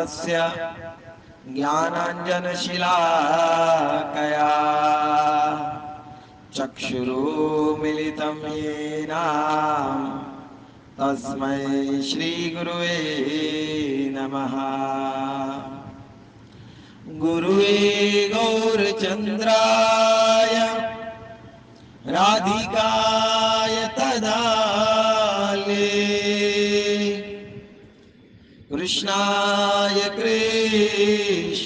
तस्य ज्ञानाञ्जनशलाकया चक्षुरुन्मिलितं येन तस्मै श्रीगुरुवे नमः। गुरुवे गौरचन्द्राय राधिकाय तदाले कृष्णाय कृष्णभक्ताय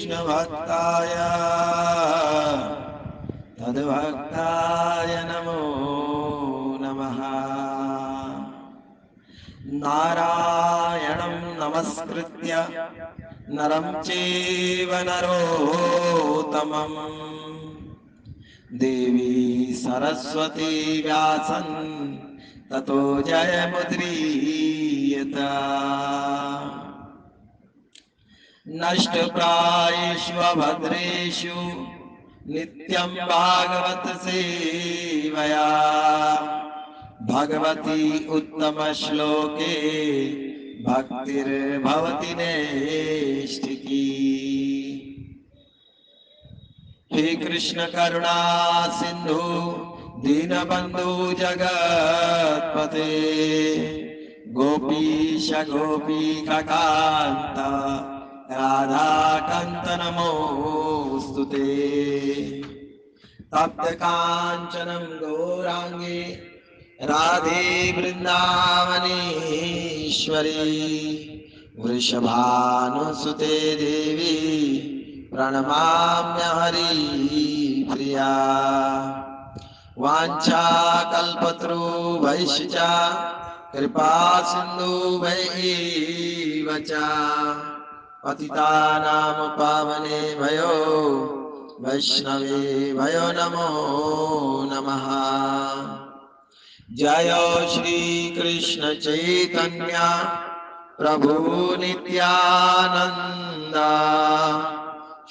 तद्भक्ताय नमो नमः। नारायणं नमस्कृत्य नरं चैव नरोत्तमं देवी सरस्वती व्यासं ततो जयमुदीरयेत्। नष्टप्रायेषु अभद्रेषु नित्यं भागवत सेवया भगवती उत्तमश्लोके भक्तिर्भवति नैष्ठिकी। हे कृष्ण करुणा सिंधु दीनबंधु जगत्पते गोपीश गोपीकान्त राधाकान्त नमोस्तुते। तप्त कांचनं गौरांगी राधे वृंदावनेश्वरी वृषभानुसुते देवी प्रणमाम्य हरिप्रिया। वाञ्छाकल्पतरुभ्यश्च च कृपा सिन्धुभ्यैव च पतितानां पावनेभ्यो वैष्णवेभ्यो नमो नमः। जय श्री कृष्ण चैतन्य प्रभु नित्यानंद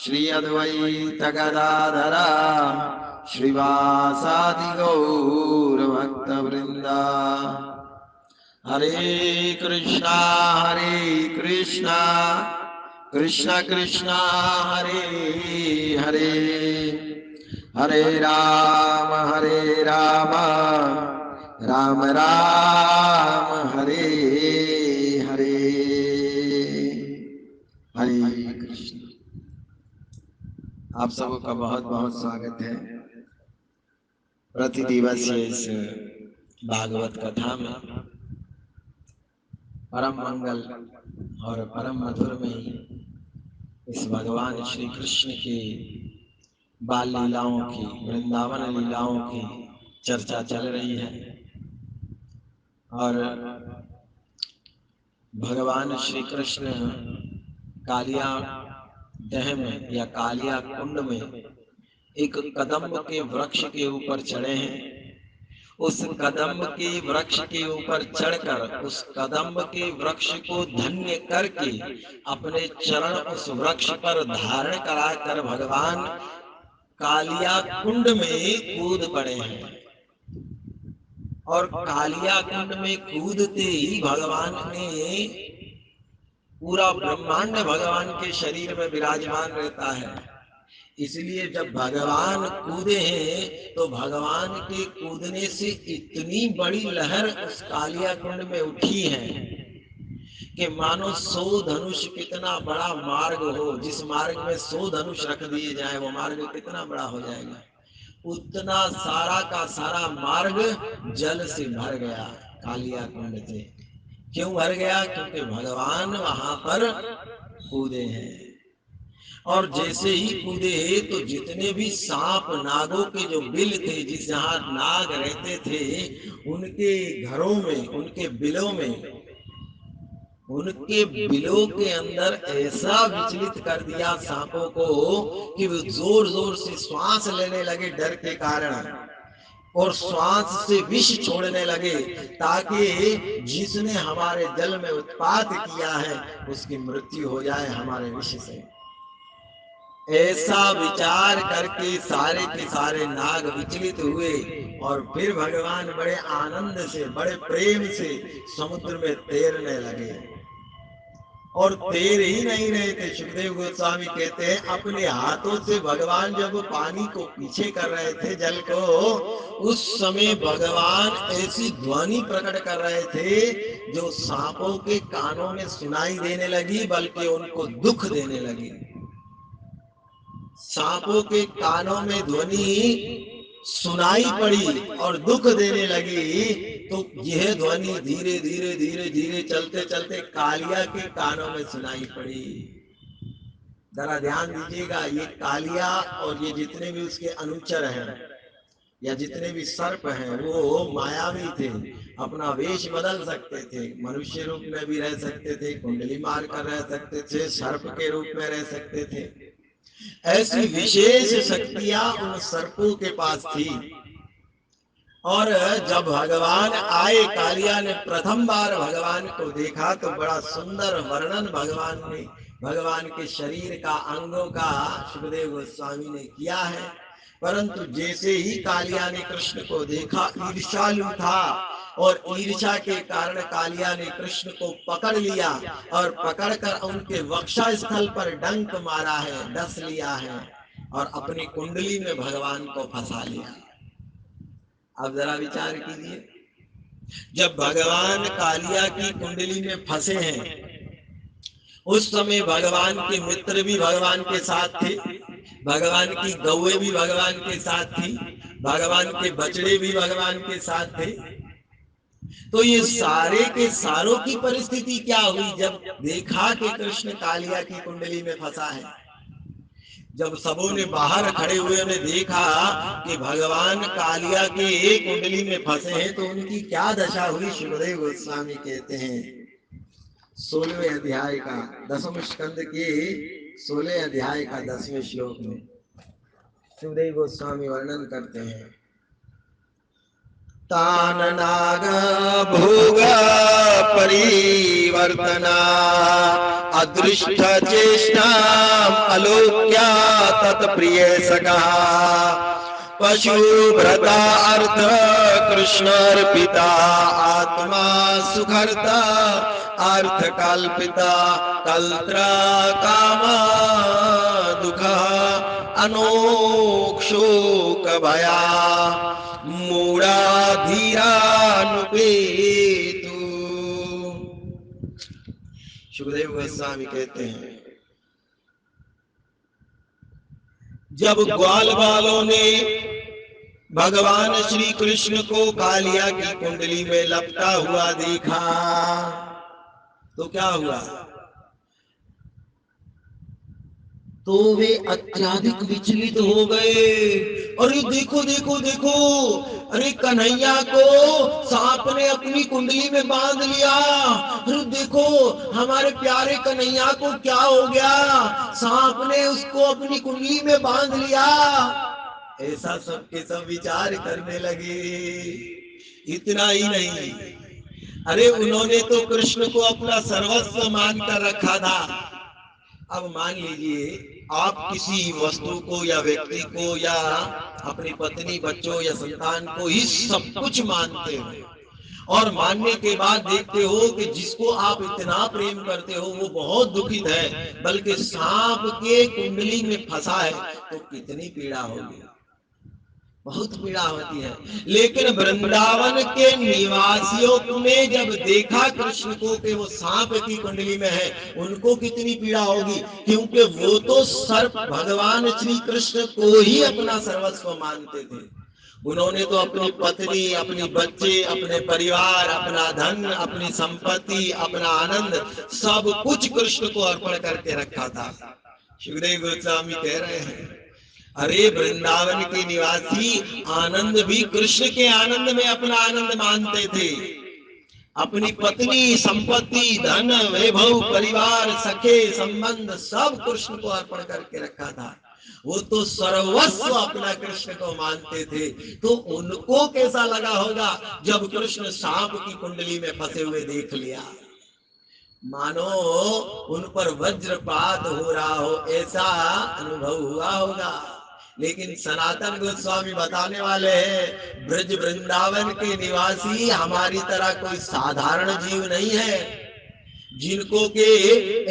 श्री अद्वैत गदाधर श्रीवासादि गौर भक्तवृंद। हरे कृष्णा कृष्ण कृष्णा हरे हरे हरे राम राम राम हरे हरे। हरे कृष्ण। आप सबका बहुत बहुत स्वागत है प्रतिदिवसीय इस भागवत कथा में। परम मंगल और परम मधुर में इस भगवान श्री कृष्ण की बाल लीलाओं की, वृंदावन लीलाओं की चर्चा चल रही है। और भगवान श्री कृष्ण कालिया दह में या कालिया कुंड में एक कदम्ब के वृक्ष के ऊपर चढ़े हैं। उस कदम्ब के वृक्ष के ऊपर चढ़कर उस कदम्ब के वृक्ष को धन्य करके अपने चरण उस वृक्ष पर धारण कराकर भगवान कालिया कुंड में कूद पड़े हैं। और कालिया कुंड में कूदते ही भगवान ने पूरा ब्रह्मांड भगवान के शरीर में विराजमान रहता है। इसलिए जब भगवान कूदे हैं तो भगवान के कूदने से इतनी बड़ी लहर उस कालिया कुंड में उठी है कि मानो 100 धनुष कितना बड़ा मार्ग हो, जिस मार्ग में 100 धनुष रख दिए जाए वो मार्ग कितना बड़ा हो जाएगा। उतना सारा का सारा मार्ग जल से भर गया कालिया कुंड से। क्यों भर गया? क्योंकि भगवान वहां पर कूदे हैं। और जैसे ही कूदे तो जितने भी सांप नागों के जो बिल थे, जिस जहां नाग रहते थे, उनके घरों में, उनके बिलों में, उनके बिलों के अंदर ऐसा विचलित कर दिया सांपों को कि वो जोर जोर से श्वास लेने लगे डर के कारण, और श्वास से विष छोड़ने लगे ताकि जिसने हमारे जल में उत्पात किया है उसकी मृत्यु हो जाए हमारे विष से। ऐसा विचार करके सारे के सारे नाग विचलित हुए और फिर भगवान बड़े आनंद से, बड़े प्रेम से समुद्र में तैरने लगे। और तैर ही नहीं रहे थे। सुखदेव गोस्वामी कहते हैं अपने हाथों से भगवान जब पानी को पीछे कर रहे थे, जल को, उस समय भगवान ऐसी ध्वनि प्रकट कर रहे थे जो सांपों के कानों में सुनाई देने लगी, बल्कि उनको दुख देने लगी। सांपों के कानों में ध्वनि सुनाई पड़ी और दुख देने लगी, तो यह ध्वनि धीरे धीरे धीरे धीरे चलते चलते कालिया के कानों में सुनाई पड़ी। जरा ध्यान दीजिएगा, ये कालिया और ये जितने भी उसके अनुचर हैं या जितने भी सर्प हैं वो मायावी थे, अपना वेश बदल सकते थे, मनुष्य रूप में भी रह सकते थे, कुंडली मार कर रह सकते थे, सर्प के रूप में रह सकते थे। ऐसी विशेष शक्तियां उन सर्पों के पास थी। और जब भगवान आए, कालिया ने प्रथम बार भगवान को देखा तो बड़ा सुंदर वर्णन भगवान के शरीर का, अंगों का सुखदेव गोस्वामी ने किया है। परंतु जैसे ही कालिया ने कृष्ण को देखा, ईर्ष्यालु था और ईर्ष्या के कारण कालिया ने कृष्ण को पकड़ लिया और पकड़कर उनके वक्षा स्थल पर डंक मारा है, डस लिया है और अपनी कुंडली में भगवान को फंसा लिया। अब जरा विचार कीजिए, जब भगवान कालिया की कुंडली में फंसे हैं, उस समय भगवान के मित्र भी भगवान के साथ थे, भगवान की गौएं भी भगवान के साथ थी, भगवान के बछड़े भी भगवान के साथ थे। तो ये सारे के सारों की परिस्थिति क्या हुई जब देखा कि कृष्ण कालिया की कुंडली में फंसा है? जब सबों ने बाहर खड़े हुए ने देखा कि भगवान कालिया के कुंडली में फंसे हैं, तो उनकी क्या दशा हुई? सुखदेव गोस्वामी कहते हैं 16वें अध्याय का 10वें स्कंद के 16 अध्याय का 10वें श्लोक में सुखदेव गोस्वामी वर्णन करते हैं, तान नाग भोग परिवर्तना अदृष्ट चेष्टा अलोक्या तत्प्रिय सका पशु भ्रता अर्थ कृष्णार्पिता आत्मा सुखर्ता अर्थ कल्पिता कल्त्रा कामा दुख अनोक्षोक भया मूढ़ा धीरानुपेतु। सुखदेव गोस्वामी कहते हैं, जब ग्वाल वालों ने भगवान श्री कृष्ण को कालिया की कुंडली में लपटा हुआ देखा तो क्या हुआ? तो वे अत्यधिक विचलित हो गए। अरे देखो देखो देखो, अरे कन्हैया को सांप ने अपनी कुंडली में बांध लिया। अरे देखो हमारे प्यारे कन्हैया को क्या हो गया, सांप ने उसको अपनी कुंडली में बांध लिया। ऐसा सबके सब विचार करने लगे। इतना ही नहीं, अरे उन्होंने तो कृष्ण को अपना सर्वस्व मानकर रखा था। अब मान लीजिए आप किसी वस्तु को या व्यक्ति को या अपनी पत्नी, बच्चों या संतान को ही सब कुछ मानते हो और मानने के बाद देखते हो कि जिसको आप इतना प्रेम करते हो वो बहुत दुखित है, बल्कि सांप के कुंडली में फंसा है, तो कितनी पीड़ा होगी? बहुत पीड़ा होती है। लेकिन वृंदावन के निवासियों ने जब देखा कृष्ण को कि वो सांप की कुंडली में है, उनको कितनी पीड़ा होगी, क्योंकि वो तो सर्प भगवान श्री कृष्ण को ही अपना सर्वस्व मानते थे। उन्होंने तो अपनी पत्नी, अपनी बच्चे, अपने परिवार, अपना धन, अपनी संपत्ति, अपना आनंद सब कुछ कृष्ण को अर्पण करके रखा था। सुखदेव गोस्वामी कह रहे हैं, अरे वृंदावन के निवासी आनंद भी कृष्ण के आनंद में अपना आनंद मानते थे। अपनी पत्नी, संपत्ति, धन, वैभव, परिवार, सखे, संबंध सब कृष्ण को अर्पण करके रखा था। वो तो सर्वस्व अपना कृष्ण को मानते थे। तो उनको कैसा लगा होगा जब कृष्ण सांप की कुंडली में फंसे हुए देख लिया? मानो उन पर वज्रपात हो रहा हो, ऐसा अनुभव हुआ होगा। लेकिन सनातन गोस्वामी बताने वाले हैं, ब्रज वृंदावन के निवासी हमारी तरह कोई साधारण जीव नहीं है। जिनको के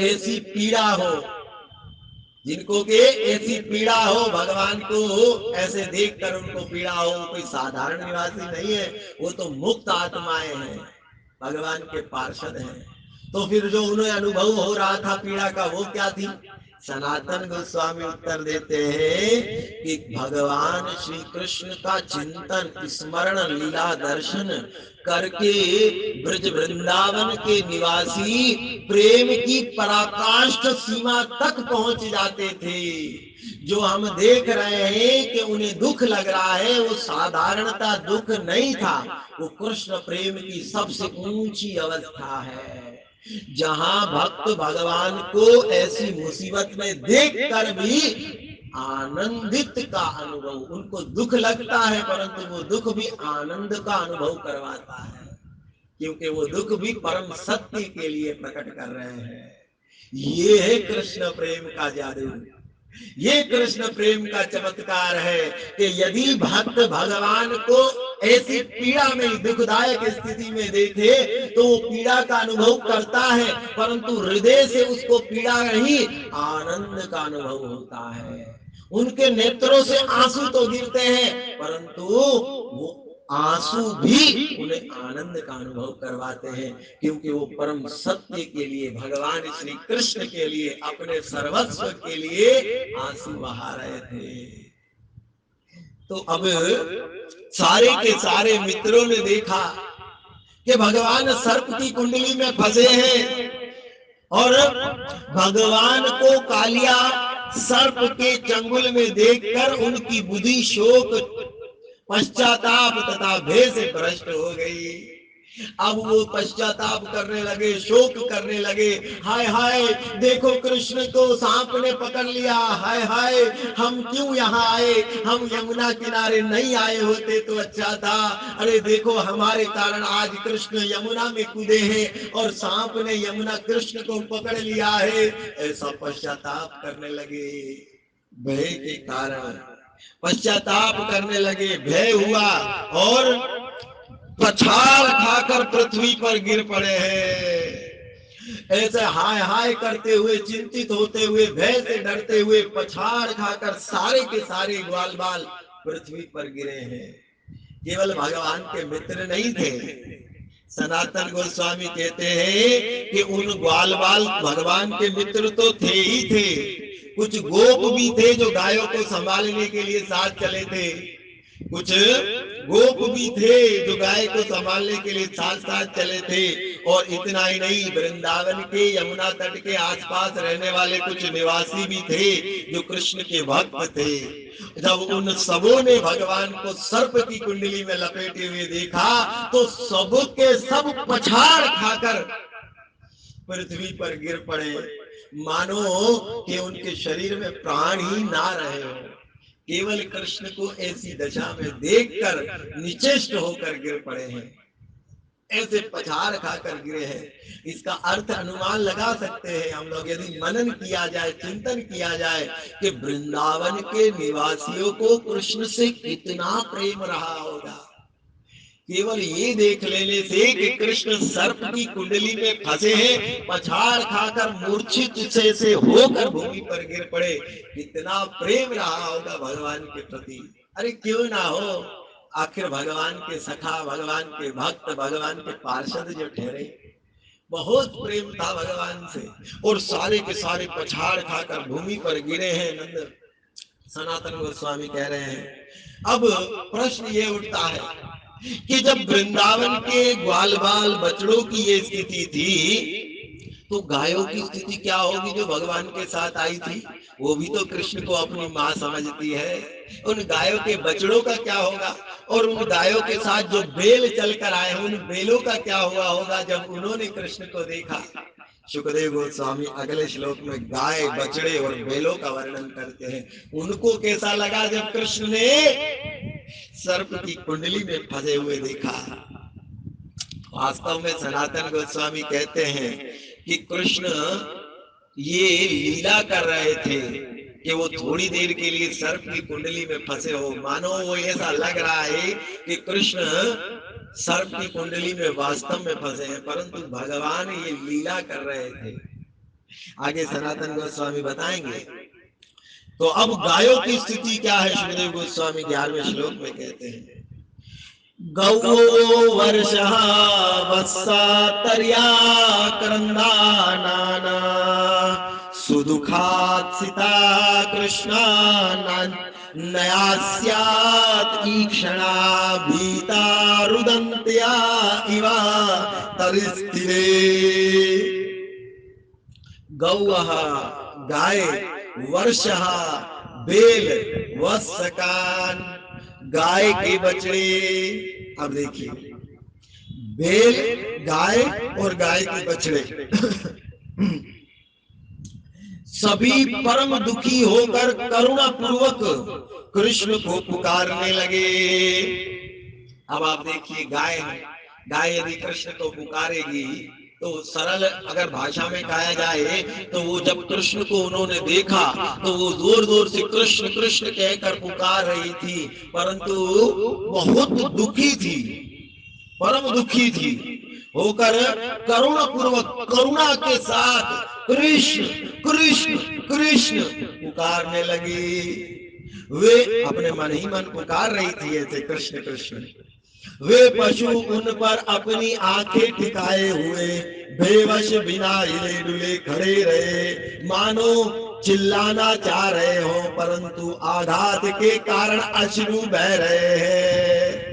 ऐसी पीड़ा हो, जिनको के ऐसी पीड़ा हो, भगवान को ऐसे देखकर उनको पीड़ा हो, कोई साधारण निवासी नहीं है, वो तो मुक्त आत्माएं हैं, भगवान के पार्षद हैं। तो फिर जो उन्हें अनुभव हो रहा था पीड़ा का, वो क्या थी? सनातन गोस्वामी उत्तर देते हैं कि भगवान श्री कृष्ण का चिंतन, स्मरण, लीला दर्शन करके ब्रज वृंदावन के निवासी प्रेम की पराकाष्ठ सीमा तक पहुंच जाते थे। जो हम देख रहे हैं कि उन्हें दुख लग रहा है, वो साधारणता दुख नहीं था, वो कृष्ण प्रेम की सबसे ऊंची अवस्था है। जहां भक्त भगवान को ऐसी मुसीबत में देखकर भी आनंदित का अनुभव, उनको दुख लगता है परंतु वो दुख भी आनंद का अनुभव करवाता है, क्योंकि वो दुख भी परम सत्य के लिए प्रकट कर रहे हैं। ये है कृष्ण प्रेम का जादू, ये कृष्ण प्रेम का चमत्कार है कि यदि भक्त भगवान को ऐसी पीड़ा में, दुखदायक स्थिति में देखे तो वो पीड़ा का अनुभव करता है, परंतु हृदय से उसको पीड़ा नहीं, आनंद का अनुभव होता है। उनके नेत्रों से आंसू तो गिरते हैं, परंतु वो आंसू भी उन्हें आनंद का अनुभव करवाते हैं, क्योंकि वो परम सत्य के लिए, भगवान श्री कृष्ण के लिए, अपने सर्वस्व के लिए आंसू बहा रहे थे। तो अब सारे के सारे मित्रों ने देखा कि भगवान सर्प की कुंडली में फंसे हैं और भगवान को कालिया सर्प के चंगुल में देखकर उनकी बुद्धि शोक, पश्चाताप तथा भय से भ्रष्ट हो गई। अब वो पश्चाताप करने लगे, शोक करने लगे, हाय हाय देखो कृष्ण को सांप ने पकड़ लिया, हाय हाय हम क्यों यहाँ आए, हम यमुना किनारे नहीं आए होते तो अच्छा था, अरे देखो हमारे कारण आज कृष्ण यमुना में कूदे हैं और सांप ने यमुना कृष्ण को पकड़ लिया है। ऐसा पश्चाताप करने लगे, भय के कारण पश्चाताप करने लगे, भय हुआ और पछाड़ खाकर पृथ्वी पर गिर पड़े हैं। ऐसे हाय हाय करते हुए, चिंतित होते हुए, भय से डरते हुए, पछाड़ खाकर सारे के सारे ग्वाल बाल पृथ्वी पर गिरे हैं। केवल भगवान के मित्र नहीं थे, सनातन गोस्वामी कहते हैं कि उन ग्वाल बाल भगवान के मित्र तो थे ही थे, कुछ गोप भी थे जो गायों को संभालने के लिए साथ चले थे, कुछ गोप भी थे जो गाय को संभालने के लिए साथ साथ चले थे, और इतना ही नहीं, वृंदावन के यमुना तट के आसपास रहने वाले कुछ निवासी भी थे जो कृष्ण के भक्त थे। जब उन सबों ने भगवान को सर्प की कुंडली में लपेटे हुए देखा तो सब के सब पछाड़ खाकर पृथ्वी पर गिर पड़े, मानो कि उनके शरीर में प्राण ही ना रहे हो। केवल कृष्ण को ऐसी दशा में देखकर निचेष्ट होकर गिर पड़े हैं, ऐसे पछाड़ खाकर गिरे हैं। इसका अर्थ अनुमान लगा सकते हैं हम लोग, यदि मनन किया जाए, चिंतन किया जाए कि वृंदावन के निवासियों को कृष्ण से कितना प्रेम रहा होगा। केवल ये देख लेने से कि कृष्ण सर्प की कुंडली में फंसे हैं, पछाड़ खाकर मूर्छित से होकर भूमि पर गिर पड़े, कितना प्रेम रहा होगा भगवान के प्रति। अरे क्यों ना हो, आखिर भगवान के सखा, भगवान के भक्त, भगवान के पार्षद जो ठहरे, बहुत प्रेम था भगवान से, और सारे के सारे पछाड़ खाकर भूमि पर गिरे हैं। नंद सनातन गोस्वामी कह रहे हैं, अब प्रश्न ये उठता है कि जब वृंदावन के ग्वाल बाल बछड़ों की ये स्थिति थी, तो गायों की स्थिति क्या होगी जो भगवान के साथ आई थी? वो भी तो कृष्ण को अपनी माँ समझती है। उन गायों के बछड़ों का क्या होगा? और उन गायों के साथ जो बैल चलकर आए, उन बैलों का क्या हुआ होगा जब उन्होंने कृष्ण को देखा? सुखदेव गोस्वामी अगले श्लोक में गाय, बछड़े और बैलों का वर्णन करते हैं। उनको कैसा लगा जब कृष्ण ने सर्प की कुंडली में फंसे हुए देखा? वास्तव में सनातन गोस्वामी कहते हैं कि कृष्ण ये लीला कर रहे थे कि वो थोड़ी देर के लिए सर्प की कुंडली में फंसे हो, मानो वो ऐसा लग रहा है कि कृष्ण सर्प की कुंडली में वास्तव में फंसे हैं, परंतु भगवान ये लीला कर रहे थे। आगे सनातन गोस्वामी बताएंगे। तो अब गायों की स्थिति क्या है, सुखदेव गोस्वामी 11वें श्लोक में कहते हैं, गौ वर्षः वत्सातर्या क्रन्दानाना सुदुःखात्सिता कृष्णा नया स्यात् ईक्षणा भीता रुदन्त्या इवा तरिस्थिरे। गौः गाय, वर्षः बेल, वत्सकान गाय के बछड़े। अब देखिए, बेल, गाय और गाय के बछड़े सभी परम दुखी होकर करुणा पूर्वक कृष्ण को पुकारने लगे। अब आप देखिए, गाय यदि कृष्ण को पुकारेगी तो सरल अगर भाषा में कहा जाए तो वो जब कृष्ण को उन्होंने देखा तो वो जोर जोर से कृष्ण कृष्ण कहकर पुकार रही थी, परंतु बहुत दुखी थी, परम दुखी थी होकर करुणा पूर्वक, करुणा के साथ कृष्ण कृष्ण कृष्ण पुकारने लगी। वे अपने मन ही मन पुकार रही थी ऐसे कृष्ण कृष्ण। वे पशु उन पर अपनी आंखें टिकाए हुए बेवश बिना हिले डुले खड़े रहे, मानो चिल्लाना चाह रहे हो, परंतु आघात के कारण अश्रु बह रहे हैं।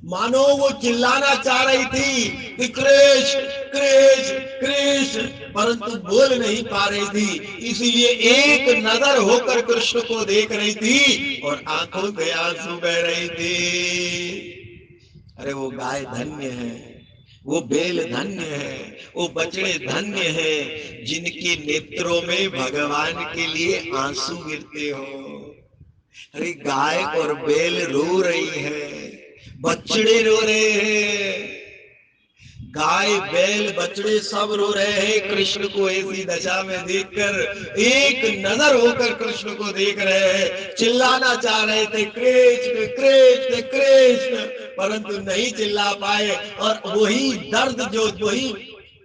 मानो वो चिल्लाना चाह रही थी कि कृष्ण कृष्ण कृष्ण, परंतु बोल नहीं पा रही थी, इसीलिए एक नजर होकर कृष्ण को देख रही थी और आंखों से आंसू बह रही थी। अरे वो गाय धन्य है, वो बेल धन्य है, वो बछड़े धन्य है जिनके नेत्रों में भगवान के लिए आंसू गिरते हो। अरे गाय और बेल रो रही है, बछड़े रो रहे हैं, गाय बैल बछड़े सब रो रहे हैं कृष्ण को ऐसी दशा में देखकर। एक नजर होकर कृष्ण को देख रहे हैं, चिल्लाना चाह रहे थे कृष्ण कृष्ण कृष्ण, परंतु नहीं चिल्ला पाए। और वही दर्द जो, वही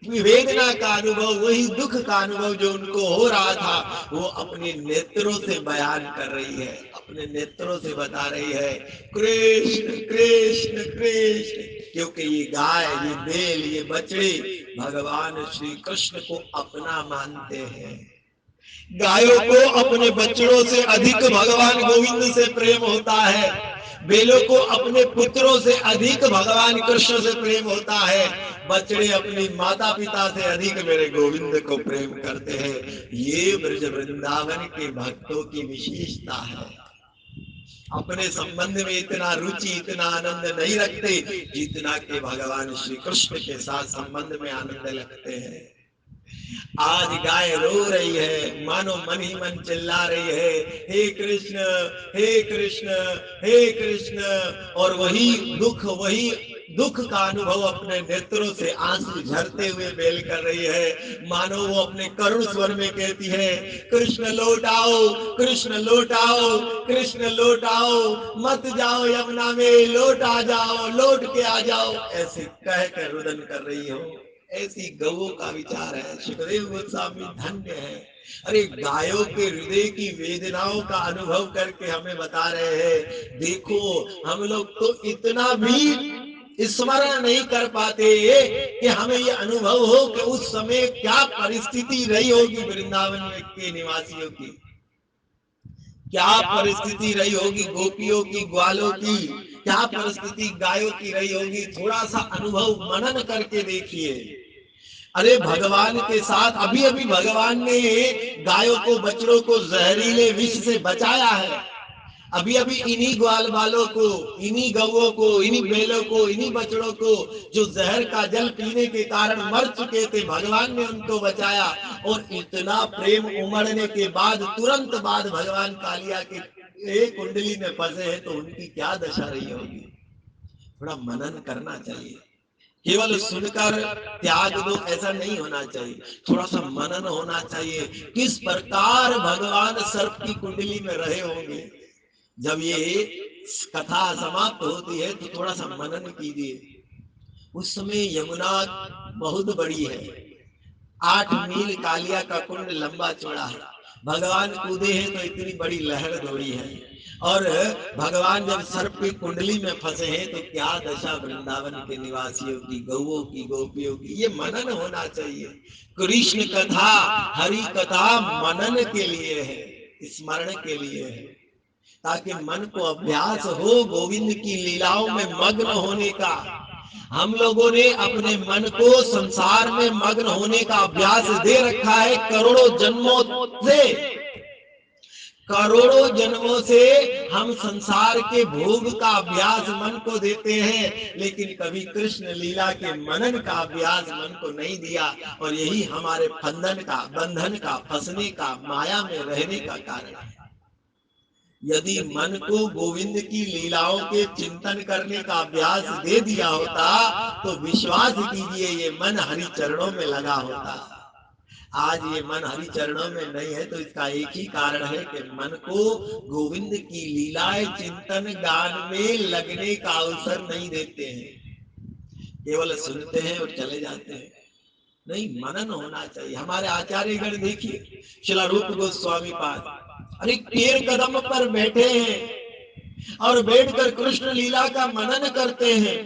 वेदना का अनुभव, वही दुख का अनुभव जो उनको हो रहा था, वो अपने नेत्रों से बयान कर रही है, अपने नेत्रों से बता रही है कृष्ण कृष्ण कृष्ण। क्योंकि ये गाय, ये बेल, ये बछड़े भगवान श्री कृष्ण को अपना मानते हैं। गायों को अपने बछड़ों से अधिक भगवान गोविंद से प्रेम होता है, बेलों को अपने पुत्रों से अधिक भगवान कृष्ण से प्रेम होता है, बछड़े अपनी माता पिता से अधिक मेरे गोविंद को प्रेम करते हैं। ये ब्रज वृंदावन के भक्तों की विशेषता है। अपने संबंध में इतना रुचि, इतना आनंद नहीं रखते जितना कि भगवान श्री कृष्ण के साथ संबंध में आनंद लगते हैं। आज गाय रो रही है, मानो मन ही मन चिल्ला रही है हे कृष्ण हे कृष्ण हे कृष्ण, और वही दुख का अनुभव अपने नेत्रों से आंसू झरते हुए बेल कर रही है। मानो वो अपने करुण स्वर में कहती है कृष्ण लौट आओ, कृष्ण लौट आओ, कृष्ण लौट आओ, मत जाओ यमुना में, लौट आ जाओ, लौट के आ जाओ, ऐसे कह कर रुदन कर रही हो। ऐसी गौओं का विचार है। सुखदेव गोस्वामी धन्य है। अरे गायों के हृदय की वेदनाओं का अनुभव करके हमें बता रहे हैं, देखो हम लोग तो इतना भी स्मरण नहीं कर पाते कि हमें यह अनुभव हो कि उस समय क्या परिस्थिति रही होगी वृंदावन के निवासियों की, क्या परिस्थिति रही होगी गोपियों की, ग्वालों की, क्या परिस्थिति गायों की रही होगी। थोड़ा सा अनुभव मनन करके देखिए। अरे भगवान के साथ अभी अभी भगवान ने गायों को, बछड़ों को जहरीले विष से बचाया है। अभी अभी इन्हीं ग्वाल बालों को, इन्हीं गौओं को, इन्हीं बैलों को, इन्हीं बछड़ों को जो जहर का जल पीने के कारण मर चुके थे, भगवान ने उनको बचाया। और इतना प्रेम उमड़ने के बाद तुरंत बाद भगवान कालिया के कुंडली में फंसे हैं, तो उनकी क्या दशा रही होगी। थोड़ा मनन करना चाहिए, केवल सुनकर त्याग दो ऐसा नहीं होना चाहिए, थोड़ा सा मनन होना चाहिए। किस प्रकार भगवान सर्प की कुंडली में रहे होंगे जब ये कथा समाप्त होती है तो थोड़ा सा मनन कीजिए। उस समय यमुना बहुत बड़ी है, 8 मील कालिया का कुंड लंबा चौड़ा है। भगवान कूदे हैं तो इतनी बड़ी लहर दौड़ी है, और भगवान जब सर्प की कुंडली में फंसे हैं तो क्या दशा वृंदावन के निवासियों की, गौओं की, गोपियों की। ये मनन होना चाहिए। कृष्ण कथा, हरि कथा मनन के लिए है, स्मरण के लिए है, ताकि मन को अभ्यास हो गोविंद की लीलाओं में मग्न होने का। हम लोगों ने अपने मन को संसार में मग्न होने का अभ्यास दे रखा है करोड़ों जन्मों से। करोड़ों जन्मों से हम संसार के भोग का अभ्यास मन को देते हैं, लेकिन कभी कृष्ण लीला के मनन का अभ्यास मन को नहीं दिया। और यही हमारे बंधन का, फंसने का, माया में रहने का कारण है। यदि मन को गोविंद की लीलाओं के चिंतन करने का अभ्यास दे दिया होता तो विश्वास कीजिए ये मन हरि चरणों में लगा होता। आज ये मन हरि चरणों में नहीं है तो इसका एक ही कारण है कि मन को गोविंद की लीलाएं चिंतन गान में लगने का अवसर नहीं देते हैं, केवल सुनते हैं और चले जाते हैं। नहीं, मनन होना चाहिए। हमारे आचार्यगण देखिए, श्रील रूप गोस्वामी पाद, अरे पेड़ कदम पर बैठे हैं और बैठकर कृष्ण लीला का मनन करते हैं।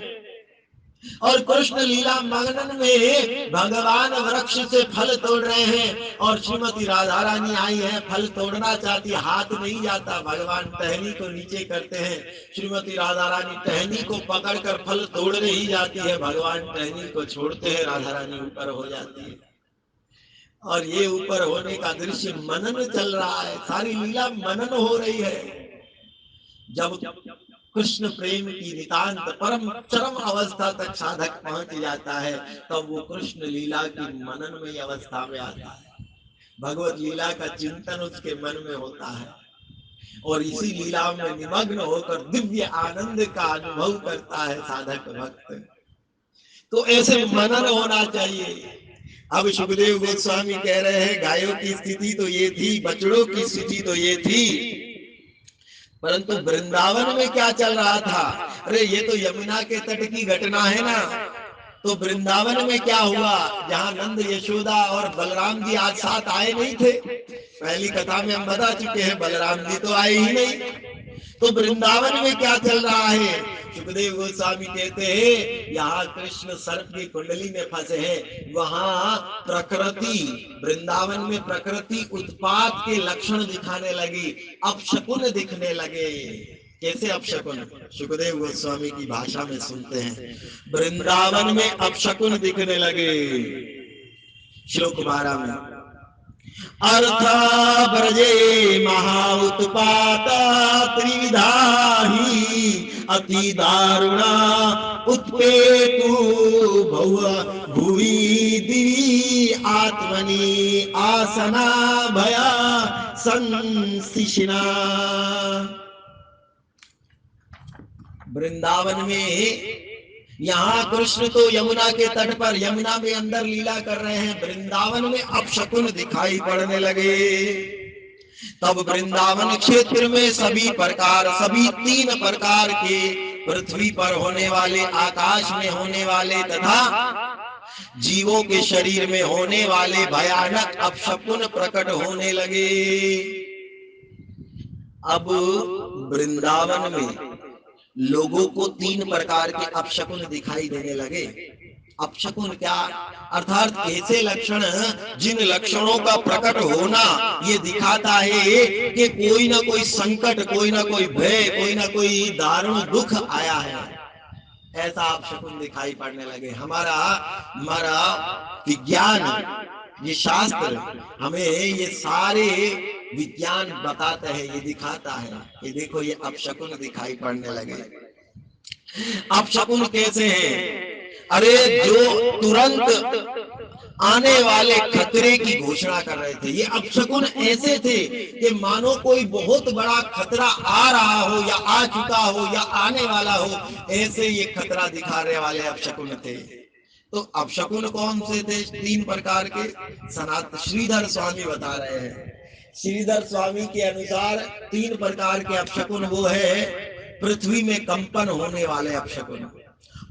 और कृष्ण लीला मनन में भगवान वृक्ष से फल तोड़ रहे हैं, और श्रीमती राधा रानी आई है, फल तोड़ना चाहती, हाथ नहीं जाता, भगवान टहनी को नीचे करते हैं, श्रीमती राधा रानी टहनी को पकड़कर फल तोड़ ही जाती है, भगवान टहनी को छोड़ते हैं, राधा रानी ऊपर हो जाती है। और ये ऊपर होने का दृश्य मनन चल रहा है, सारी लीला मनन हो रही है। जब कृष्ण प्रेम की नितांत परम चरम अवस्था तक साधक पहुंच जाता है, तब वो कृष्ण लीला की मननमयी अवस्था में आता है। भगवत लीला का चिंतन उसके मन में होता है, और इसी लीला में निमग्न होकर दिव्य आनंद का अनुभव करता है साधक भक्त। तो ऐसे मनन होना चाहिए। अब सुखदेव गोस्वामी कह रहे हैं, गायों की स्थिति तो ये थी, बछड़ों की स्थिति तो ये थी, परंतु वृंदावन में क्या चल रहा था? अरे ये तो यमुना के तट की घटना है ना। तो वृंदावन में क्या हुआ, जहाँ नंद यशोदा और बलराम जी आज साथ आए नहीं थे। पहली कथा में हम बता चुके हैं, बलराम जी तो आए ही नहीं। तो वृंदावन में क्या चल रहा है? सुखदेव गोस्वामी कहते हैं, यहाँ कृष्ण सर्प की कुंडली में फंसे हैं, वहां प्रकृति, वृंदावन में प्रकृति उत्पात के लक्षण दिखाने लगी, अपशकुन दिखने लगे। कैसे अपशकुन? सुखदेव गोस्वामी की भाषा में सुनते हैं। वृंदावन में अपशकुन दिखने लगे। श्लोक 12 में, अर्थ ब्रजे महाउत्पाता त्रिविधा ही अति दारुणा उत्पेतु भुवि दिवि आत्मनि आसना भया संशिषिणा। वृंदावन में यहाँ कृष्ण तो यमुना के तट पर, यमुना में अंदर लीला कर रहे हैं, वृंदावन में अपशकुन दिखाई पड़ने लगे। तब वृंदावन क्षेत्र में सभी 3 प्रकार के, पृथ्वी पर होने वाले, आकाश में होने वाले तथा जीवों के शरीर में होने वाले भयानक अपशकुन प्रकट होने लगे। अब वृंदावन में लोगों को 3 प्रकार के अपशकुन दिखाई देने लगे। अपशकुन क्या अर्थात ऐसे लक्षण, जिन लक्षणों का प्रकट होना ये दिखाता है कि कोई ना कोई संकट, कोई ना कोई भय, कोई ना कोई दारुण दुख आया है, ऐसा अपशकुन दिखाई पड़ने लगे। हमारा विज्ञान, ये शास्त्र हमें ये सारे विज्ञान बताते हैं, ये दिखाता है, ये देखो ये अपशकुन दिखाई पड़ने लगे। अपशकुन कैसे हैं? अरे जो तुरंत आने वाले खतरे की घोषणा कर रहे थे, ये अपशकुन ऐसे थे कि मानो कोई बहुत बड़ा खतरा आ रहा हो या आ चुका हो या आने वाला हो, ऐसे ये खतरा दिखाने वाले अपशकुन थे। तो अपशकुन कौन से थे? 3 प्रकार के। श्रीधर स्वामी बता रहे हैं। श्रीधर स्वामी के अनुसार 3 प्रकार के अपशकुन वो है पृथ्वी में कंपन होने वाले अपशकुन।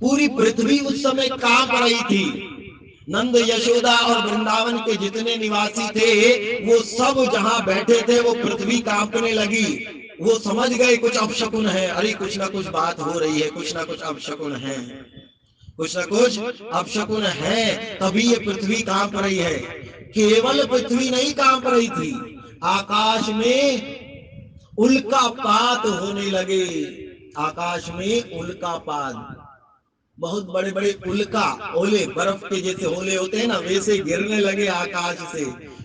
पूरी पृथ्वी उस समय कांप रही थी। नंद यशोदा और वृंदावन के जितने निवासी थे वो सब जहां बैठे थे वो पृथ्वी कांपने लगी। वो समझ गए कुछ अपशकुन है, अरे कुछ ना कुछ बात हो रही है, कुछ ना कुछ अपशकुन है, कुछ ना कुछ अपशकुन है, तभी ये पृथ्वी कांप रही है। केवल पृथ्वी नहीं कांप रही थी, आकाश में उल्कापात होने लगे। आकाश में उल्कापात, बहुत बड़े बड़े उल्का ओले, बर्फ के जैसे ओले होते हैं ना, वैसे गिरने लगे आकाश से।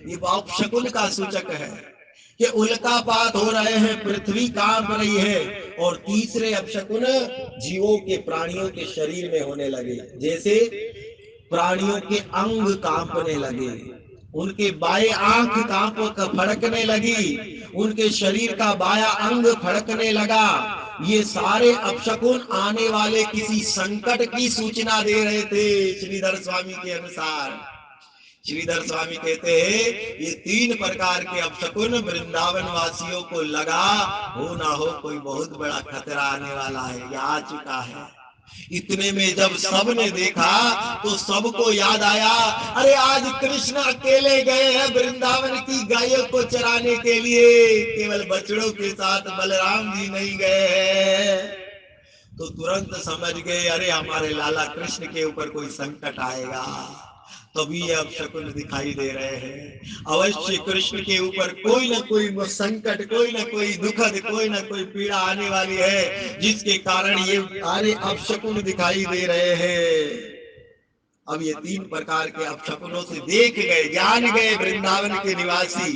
ये अपशकुन का सूचक है कि उल्कापात हो रहे हैं, पृथ्वी कांप रही है। और तीसरे अपशकुन जीवों के, प्राणियों के शरीर में होने लगे। जैसे प्राणियों के अंग कांपने लगे, उनके बाएं आंख कांप फड़कने लगी, उनके शरीर का बाया अंग फड़कने लगा। ये सारे अपशकुन आने वाले किसी संकट की सूचना दे रहे थे। श्रीधर स्वामी के अनुसार, श्रीधर स्वामी कहते हैं ये 3 प्रकार के अपशकुन वृंदावन वासियों को लगा हो ना हो कोई बहुत बड़ा खतरा आने वाला है या आ चुका है। इतने में जब सबने देखा तो सबको याद आया, अरे आज कृष्ण अकेले गए हैं वृंदावन की गायों को चराने के लिए, केवल बछड़ों के साथ बलराम जी नहीं गए हैं। तो तुरंत समझ गए अरे हमारे लाला कृष्ण के ऊपर कोई संकट आएगा, तभी ये अपशकुन दिखाई दे रहे हैं। अवश्य कृष्ण के ऊपर कोई ना कोई संकट, कोई ना कोई दुखद, कोई ना कोई पीड़ा आने वाली है, जिसके कारण ये सारे अपशकुन दिखाई दे रहे हैं। अब ये 3 प्रकार के अपशकुनों से देख गए, जान गए वृंदावन के निवासी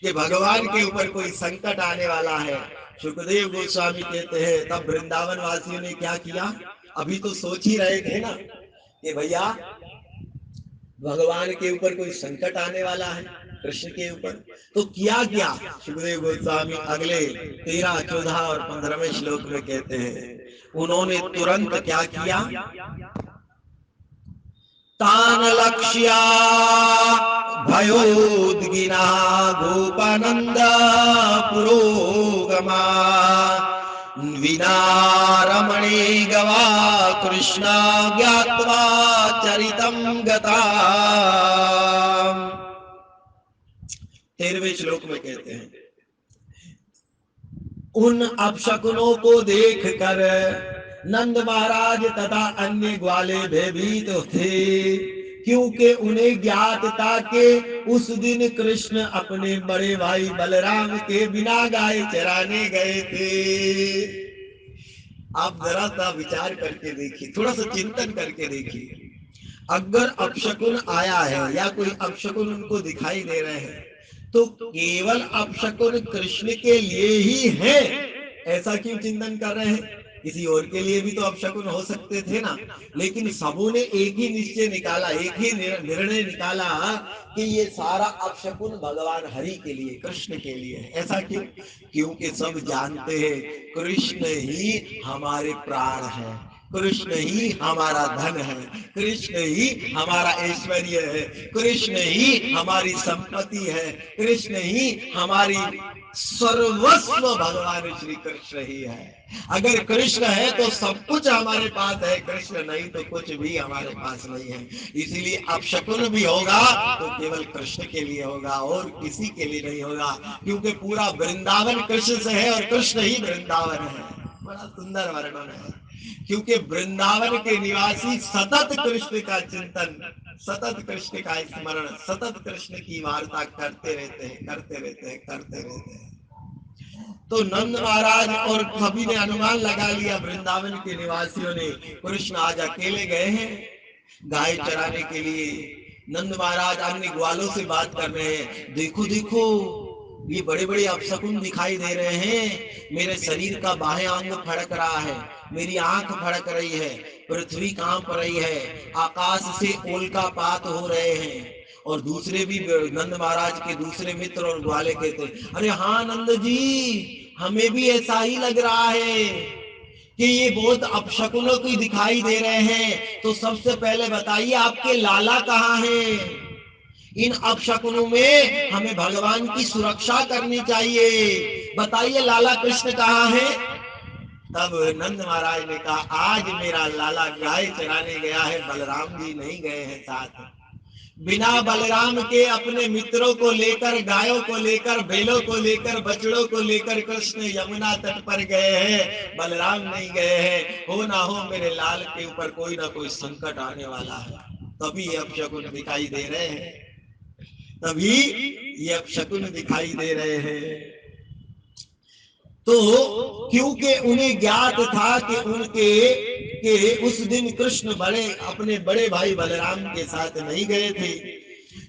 कि भगवान के ऊपर कोई संकट आने वाला है। सुखदेव गोस्वामी कहते हैं तब वृंदावन वासियों ने क्या किया, अभी तो सोच ही रहे थे ना कि भैया भगवान के ऊपर कोई संकट आने वाला है, कृष्ण के ऊपर, तो किया क्या। सुखदेव गोस्वामी अगले 13, 14 और 15वें श्लोक में कहते हैं उन्होंने तुरंत क्या किया, तान लक्ष्या भयोद्गिना गोपानंद पुरोगमा विना रमणे गवा कृष्ण ज्ञात्वा चरितम गता। 13वें श्लोक में कहते हैं उन अपशकुनों को देखकर नंद महाराज तथा अन्य ग्वाले भयभीत थे, क्योंकि उन्हें ज्ञात था कि उस दिन कृष्ण अपने बड़े भाई बलराम के बिना गाय चराने गए थे। आप जरा सा विचार करके देखिए, थोड़ा सा चिंतन करके देखिए, अगर अपशकुन आया है या कोई अपशकुन उनको दिखाई दे रहे हैं तो केवल अपशकुन कृष्ण के लिए ही है, ऐसा क्यों चिंतन कर रहे हैं। किसी और के लिए भी तो अपशकुन हो सकते थे ना, लेकिन सबों ने एक ही निश्चय निकाला, एक ही निर्णय निकाला कि ये सारा अपशकुन भगवान हरि के लिए, कृष्ण के लिए है। ऐसा क्यों, क्योंकि सब जानते हैं कृष्ण ही हमारे प्राण है, कृष्ण ही हमारा धन है, कृष्ण ही हमारा ऐश्वर्य है, कृष्ण ही हमारी संपत्ति है, कृष्ण ही हमारी सर्वस्व भगवान श्री कृष्ण ही है। अगर कृष्ण है तो सब कुछ हमारे पास है, कृष्ण नहीं तो कुछ भी हमारे पास नहीं है। इसीलिए अपशकुन भी होगा तो केवल कृष्ण के लिए होगा और किसी के लिए नहीं होगा, क्योंकि पूरा वृंदावन कृष्ण से है और कृष्ण ही वृंदावन है। बड़ा सुंदर वर्णन है, क्योंकि वृंदावन के निवासी सतत कृष्ण का चिंतन, सतत कृष्ण का स्मरण, सतत कृष्ण की वार्ता करते रहते हैं, करते रहते हैं, करते रहते हैं। तो नंद महाराज और सभी ने अनुमान लगा लिया, वृंदावन के निवासियों ने, कृष्ण आज अकेले गए हैं गाय चराने के लिए। नंद महाराज अन्य ग्वालों से बात कर रहे हैं, देखो देखो ये बड़े बड़े अपशकुन दिखाई दे रहे हैं, मेरे शरीर का बाह्य अंग फड़क रहा है, मेरी आंख फड़क रही है, पृथ्वी कांप रही है, आकाश से उल्कापात हो रहे हैं। और दूसरे भी नंद महाराज के दूसरे मित्र और ग्वाले कहते, अरे हाँ नंद जी, हमें भी ऐसा ही लग रहा है कि ये बहुत अपशकुनों की दिखाई दे रहे हैं। तो सबसे पहले बताइए आपके लाला कहाँ हैं, इन अपशकुनों में हमें भगवान की सुरक्षा करनी चाहिए, बताइए लाला कृष्ण कहाँ है। तब नंद महाराज ने कहा आज मेरा लाला गाय चराने गया है, बलराम जी नहीं गए हैं साथ। बिना बलराम के अपने मित्रों को लेकर, गायों को लेकर, बैलों को लेकर, बछड़ों को लेकर कृष्ण यमुना तट पर गए हैं, बलराम नहीं गए हैं। हो ना हो मेरे लाल के ऊपर कोई ना कोई संकट आने वाला है। तभी ये अपशकुन दिखाई दे रहे हैं, तभी ये अपशकुन दिखाई दे रहे हैं। तो क्योंकि उन्हें ज्ञात था कि उनके के उस दिन कृष्ण अपने बड़े भाई बलराम के साथ नहीं गए थे,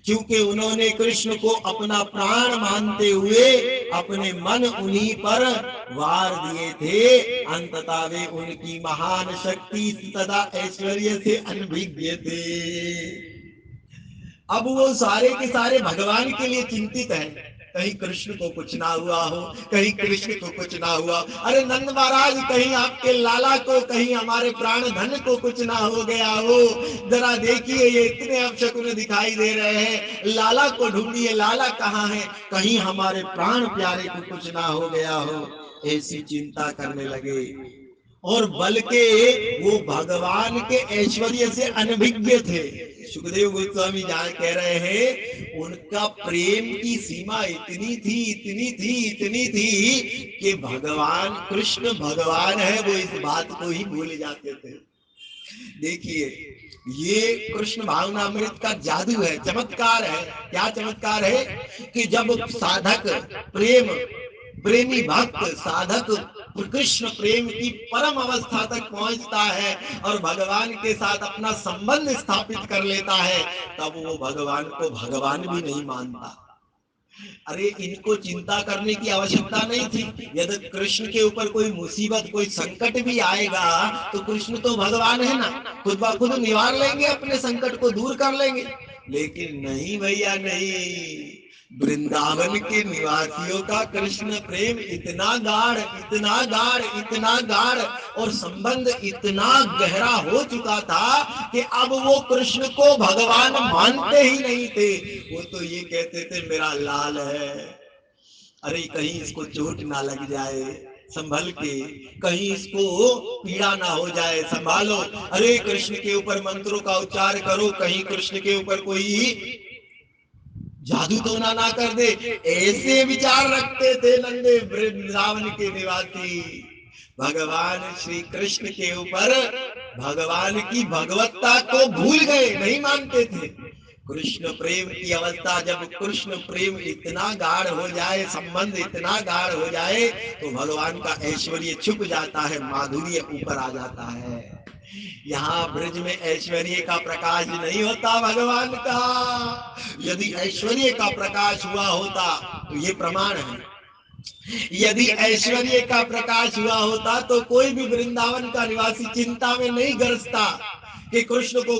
क्योंकि उन्होंने कृष्ण को अपना प्राण मानते हुए अपने मन उन्हीं पर वार दिए थे। अंततः वे उनकी महान शक्ति तथा ऐश्वर्य से अनभिज्ञ थे। अब वो सारे के सारे भगवान के लिए चिंतित है, कहीं कृष्ण को कुछ ना हुआ हो, कहीं कृष्ण को कुछ ना हुआ। अरे नंद महाराज, कहीं आपके लाला को, कहीं हमारे प्राण धन को कुछ ना हो गया हो। जरा देखिए, ये इतने अपशकुन दिखाई दे रहे हैं, लाला को ढूंढिए, लाला कहाँ है, कहीं हमारे प्राण प्यारे को कुछ ना हो गया हो। ऐसी चिंता करने लगे। और बल्कि वो भगवान के ऐश्वर्य से अनभिज्ञ थे। सुखदेव गोस्वामी जहाँ कह रहे हैं, उनका प्रेम की सीमा इतनी थी, इतनी थी, इतनी थी कि भगवान कृष्ण भगवान है, वो इस बात को ही भूल जाते थे। देखिए, ये कृष्ण भावनामृत का जादू है, चमत्कार है। क्या चमत्कार है कि जब साधक प्रेमी भक्त साधक कृष्ण प्रेम की परम अवस्था तक पहुंचता है और भगवान के साथ अपना संबंध स्थापित कर लेता है, तब वो भगवान को भगवान भी नहीं मानता। अरे इनको चिंता करने की आवश्यकता नहीं थी। यदि कृष्ण के ऊपर कोई मुसीबत, कोई संकट भी आएगा तो कृष्ण तो भगवान है ना, खुद ब खुद निवार लेंगे, अपने संकट को दूर कर लेंगे। लेकिन नहीं भैया, नहीं। वृंदावन के निवासियों का कृष्ण प्रेम इतना गाढ़, इतना गाढ़, इतना गाढ़ और संबंध इतना गहरा हो चुका था कि अब वो कृष्ण को भगवान मानते ही नहीं थे। वो तो ये कहते थे मेरा लाल है, अरे कहीं इसको चोट ना लग जाए, संभल के, कहीं इसको पीड़ा ना हो जाए, संभालो। अरे कृष्ण के ऊपर मंत्रों का उच्चार करो, कहीं कृष्ण के ऊपर कोई जादू तो ना कर दे। ऐसे विचार रखते थे नंदे वृंदावन के निवासी। भगवान श्री कृष्ण के ऊपर भगवान की भगवत्ता को भूल गए, नहीं मानते थे। कृष्ण प्रेम की अवस्था, जब कृष्ण प्रेम इतना गाढ़ हो जाए, संबंध इतना गाढ़ हो जाए, तो भगवान का ऐश्वर्य छुप जाता है, माधुर्य ऊपर आ जाता है। यहाँ ब्रज में ऐश्वर्य का प्रकाश नहीं होता भगवान का। यदि ऐश्वर्य का प्रकाश हुआ होता तो ये प्रमाण है, यदि ऐश्वर्य का प्रकाश हुआ होता तो कोई भी वृंदावन का निवासी चिंता में नहीं गरजता कि कृष्ण को